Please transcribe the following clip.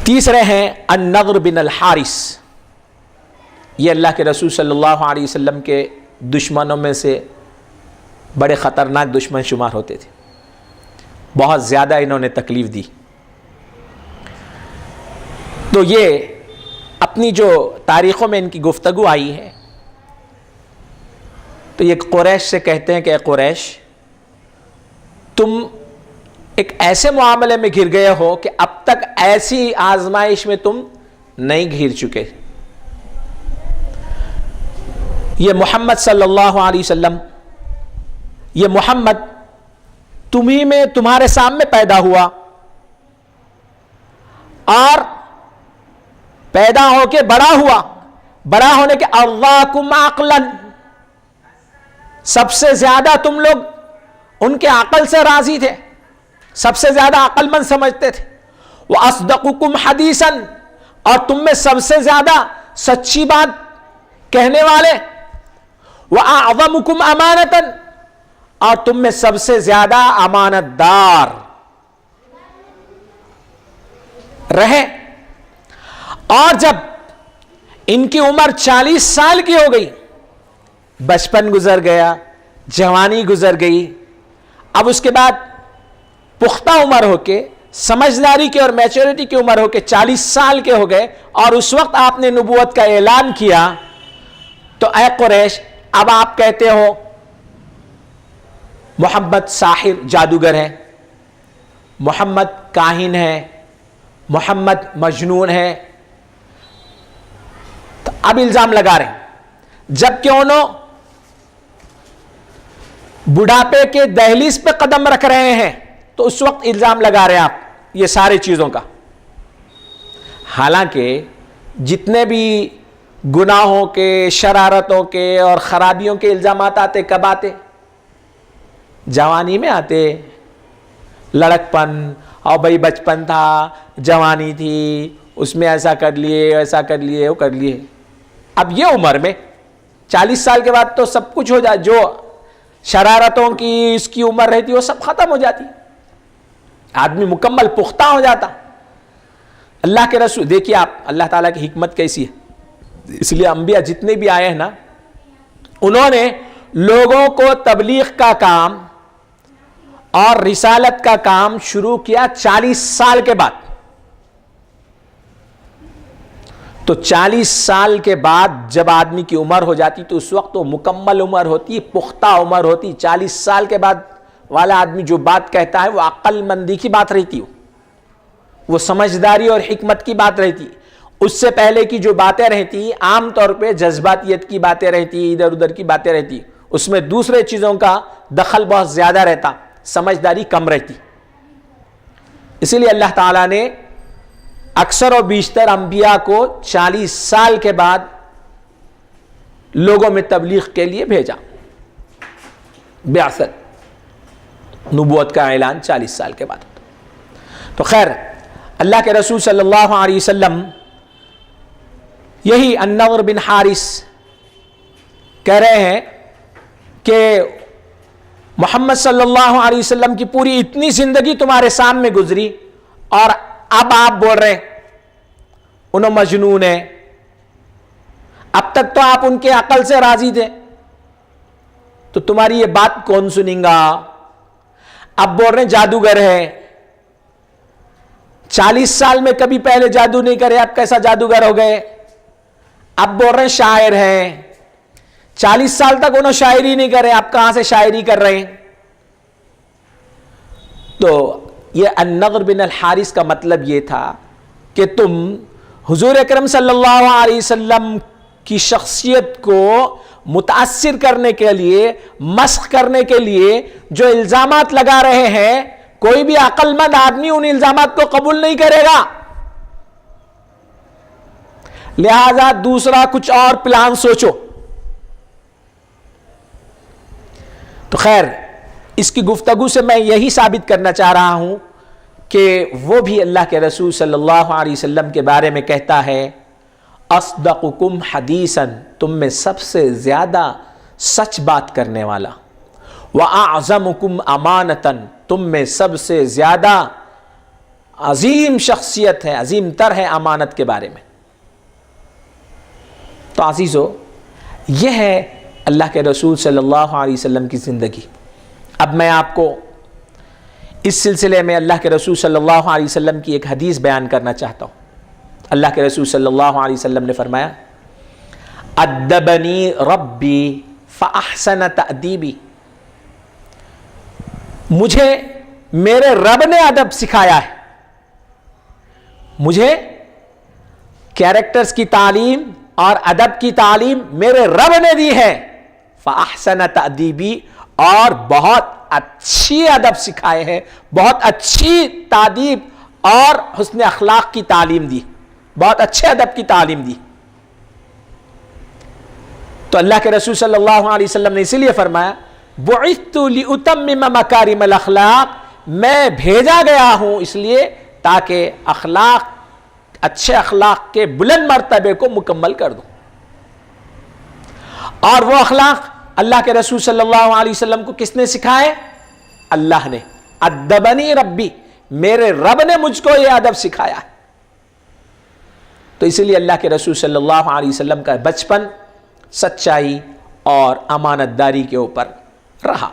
تیسرے ہیں النضر بن الحارث، یہ اللہ کے رسول صلی اللہ علیہ وسلم کے دشمنوں میں سے بڑے خطرناک دشمن شمار ہوتے تھے، بہت زیادہ انہوں نے تکلیف دی۔ تو یہ اپنی جو تاریخوں میں ان کی گفتگو آئی ہے، تو یہ قریش سے کہتے ہیں کہ اے قریش، تم ایک ایسے معاملے میں گر گئے ہو کہ اب تک ایسی آزمائش میں تم نہیں گر چکے۔ یہ محمد صلی اللہ علیہ وسلم، یہ محمد تمہیں میں تمہارے سامنے پیدا ہوا، اور پیدا ہو کے بڑا ہوا، بڑا ہونے کے ارضاکم عقلا، سب سے زیادہ تم لوگ ان کے عقل سے راضی تھے، سب سے زیادہ عقل مند سمجھتے تھے۔ وَأَصْدَقُكُمْ حَدِيثًا، اور تم میں سب سے زیادہ سچی بات کہنے والے۔ وَأَعْظَمُكُمْ أَمَانَةً، اور تم میں سب سے زیادہ امانت دار رہے۔ اور جب ان کی عمر 40 سال کی ہو گئی، بچپن گزر گیا، جوانی گزر گئی، اب اس کے بعد پختہ عمر ہو کے، سمجھداری کی اور میچورٹی کی عمر ہو کے 40 سال کے ہو گئے، اور اس وقت آپ نے نبوت کا اعلان کیا، تو اے قریش، اب آپ کہتے ہو محمد ساحر جادوگر ہے، محمد کاہن ہے، محمد مجنون ہے، تو اب الزام لگا رہے ہیں۔ جب کہ انہوں بڑھاپے کے دہلیز پہ قدم رکھ رہے ہیں، تو اس وقت الزام لگا رہے ہیں آپ یہ سارے چیزوں کا۔ حالانکہ جتنے بھی گناہوں کے، شرارتوں کے اور خرابیوں کے الزامات آتے، کب آتے؟ جوانی میں آتے، لڑک پن، اور بھائی بچپن تھا، جوانی تھی، اس میں ایسا کر لیے، ایسا کر لیے، وہ کر لیے۔ اب یہ عمر میں 40 سال کے بعد تو سب کچھ ہو جائے، جو شرارتوں کی اس کی عمر رہتی وہ سب ختم ہو جاتی، آدمی مکمل پختہ ہو جاتا۔ اللہ کے رسول دیکھیے آپ، اللہ تعالیٰ کی حکمت کیسی ہے، اس لیے انبیاء جتنے بھی آئے ہیں نا، انہوں نے لوگوں کو تبلیغ کا کام اور رسالت کا کام شروع کیا 40 سال کے بعد۔ تو 40 سال کے بعد جب آدمی کی عمر ہو جاتی تو اس وقت وہ مکمل عمر ہوتی، پختہ عمر ہوتی۔ 40 سال کے بعد والا آدمی جو بات کہتا ہے وہ عقل مندی کی بات رہتی، وہ سمجھداری اور حکمت کی بات رہتی۔ اس سے پہلے کی جو باتیں رہتی عام طور پہ جذباتیت کی باتیں رہتی، ادھر ادھر کی باتیں رہتی، اس میں دوسرے چیزوں کا دخل بہت زیادہ رہتا، سمجھداری کم رہتی۔ اسی لیے اللہ تعالیٰ نے اکثر و بیشتر انبیاء کو 40 سال کے بعد لوگوں میں تبلیغ کے لیے بھیجا۔ بعثت، نبوت کا اعلان 40 سال کے بعد۔ تو خیر، اللہ کے رسول صلی اللہ علیہ وسلم یہی النضر بن حارث کہہ رہے ہیں کہ محمد صلی اللہ علیہ وسلم کی پوری اتنی زندگی تمہارے سامنے گزری، اور اب آپ بول رہے ہیں انہوں مجنون ہیں۔ اب تک تو آپ ان کے عقل سے راضی تھے، تو تمہاری یہ بات کون سنیں گا؟ اب بول رہے ہیں جادوگر ہے، 40 سال میں کبھی پہلے جادو نہیں کرے، اب کیسا جادوگر ہو گئے؟ اب بول رہے ہیں شاعر ہیں، 40 سال تک انہوں شاعری نہیں کرے، اب کہاں سے شاعری کر رہے ہیں؟ تو یہ النضر بن الحارث کا مطلب یہ تھا کہ تم حضور اکرم صلی اللہ علیہ وسلم کی شخصیت کو متاثر کرنے کے لیے، مسخ کرنے کے لیے جو الزامات لگا رہے ہیں، کوئی بھی عقل مند آدمی ان الزامات کو قبول نہیں کرے گا، لہذا دوسرا کچھ اور پلان سوچو۔ تو خیر، اس کی گفتگو سے میں یہی ثابت کرنا چاہ رہا ہوں کہ وہ بھی اللہ کے رسول صلی اللہ علیہ وسلم کے بارے میں کہتا ہے اصدقکم حدیثا، تم میں سب سے زیادہ سچ بات کرنے والا، وَأَعْظَمُكُمْ أَمَانَةً، تم میں سب سے زیادہ عظیم شخصیت ہے, عظیم تر ہے امانت کے بارے میں. تو عزیزو, یہ ہے اللہ کے رسول صلی اللہ علیہ وسلم کی زندگی. اب میں آپ کو اس سلسلے میں اللہ کے رسول صلی اللہ علیہ وسلم کی ایک حدیث بیان کرنا چاہتا ہوں. اللہ کے رسول صلی اللہ علیہ وسلم نے فرمایا, ادبنی ربی فاحسن تأدیبی, مجھے میرے رب نے ادب سکھایا ہے, مجھے کیریکٹرز کی تعلیم اور ادب کی تعلیم میرے رب نے دی ہے. فاحسن تأدیبی, اور بہت اچھی ادب سکھائے ہیں, بہت اچھی تادیب اور حسن اخلاق کی تعلیم دی, بہت اچھے ادب کی تعلیم دی. تو اللہ کے رسول صلی اللہ علیہ وسلم نے اسی لیے فرمایا, بعثت لأتمم مکارم الاخلاق, میں بھیجا گیا ہوں اس لیے تاکہ اخلاق, اچھے اخلاق کے بلند مرتبے کو مکمل کر دوں. اور وہ اخلاق اللہ کے رسول صلی اللہ علیہ وسلم کو کس نے سکھائے؟ اللہ نے. ادبنی ربی, میرے رب نے مجھ کو یہ ادب سکھایا ہے. تو اسی لیے اللہ کے رسول صلی اللہ علیہ وسلم کا بچپن سچائی اور امانت داری کے اوپر رہا.